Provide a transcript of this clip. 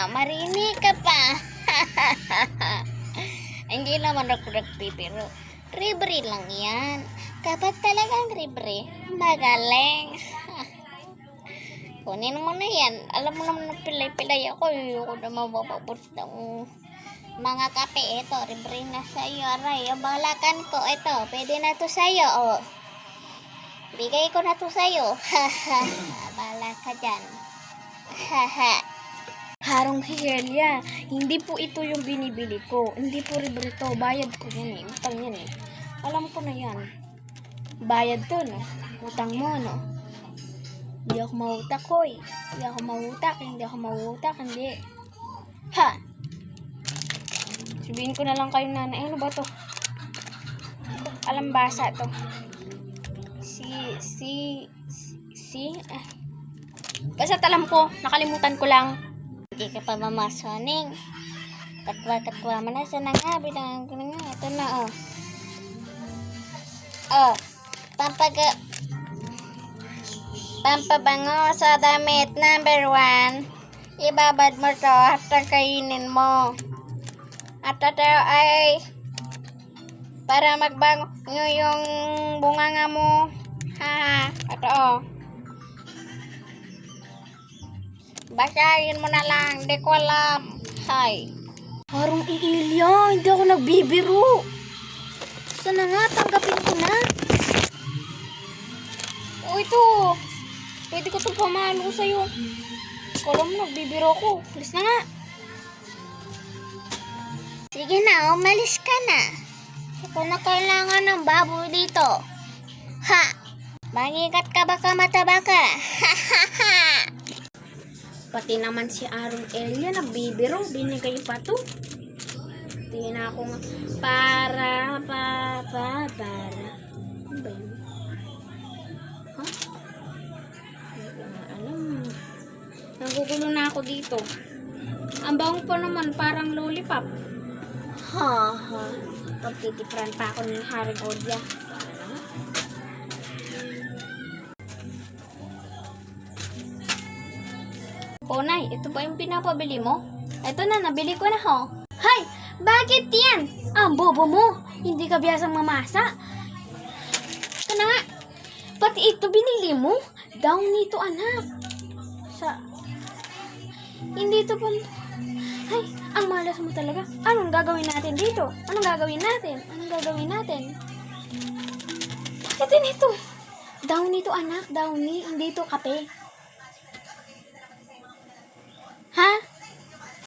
marinig ka pa. Hindi naman ako nagpipiro. Libre lang yan. Kapag talagang libre, magaling. Kunin mo na yan. Alam mo naman na pilay-pilay ako. Ayoko na mabababot ng mga kape. Ito, libre na sa'yo. Aray, yung balakan ko. Ito, pwede na to sa'yo. Oh. Bigay ko na to sa'yo. Haha. Bala ka dyan. Haha. Harong Helia, hindi po ito yung binibili ko. Hindi po libre to. Bayad ko yan eh. Utang yan eh. Alam ko na yan. Bayad to, no? Utang mo, no? Hindi ako mautak, hoy. Hindi ako mautak, hindi. Ha? Sabihin ko na lang kayo, nanay. Ano ba to? Alam basa to. Basta alam ko. Nakalimutan ko lang. Hindi ka pa mamasoning. Katwa mo na sa nangabi lang. Ito na, oh. Oh. Pampabango sa damit number 1. Ibabad mo to at kainin mo. At ito ay para magbango yung bunganga mo. Ha. Ito, oh. Basahin mo na lang, di ko alam. Hay. Harong Iilya, hindi ako nagbibiro. Sana nga, tanggapin ko na. O ito, pwede ko ito pamalo sa'yo. Kala mo, nagbibiro ko. Alis na nga. Sige na, umalis ka na. Ito na kailangan ng baboy dito. Ha! Mangigat ka baka mataba ka. Ha ha ha! Pati naman si Harong Elia, nagbibiro. Binigay pa to. Tingin na ako nga. Para. Ano ba yun? Ha? Hindi ko na alam. Nagugulo na ako dito. Ang bango pa naman, parang lollipop. Ha. Pagtitipran pa ako ng Harong Elia. Oh, Nay, ito ba yung pinapabili mo? Ito na, nabili ko na ho. Hay! Bakit yan? Ang bobo mo! Hindi ka biyasang mamasa. Ito na nga. Pati ito binili mo? Down nito, anak. Hindi ito pa... Hay! Ang malas mo talaga. Anong gagawin natin dito? Anong gagawin natin? Bakit din ito? Down nito, anak. Downy. Hindi ito kape.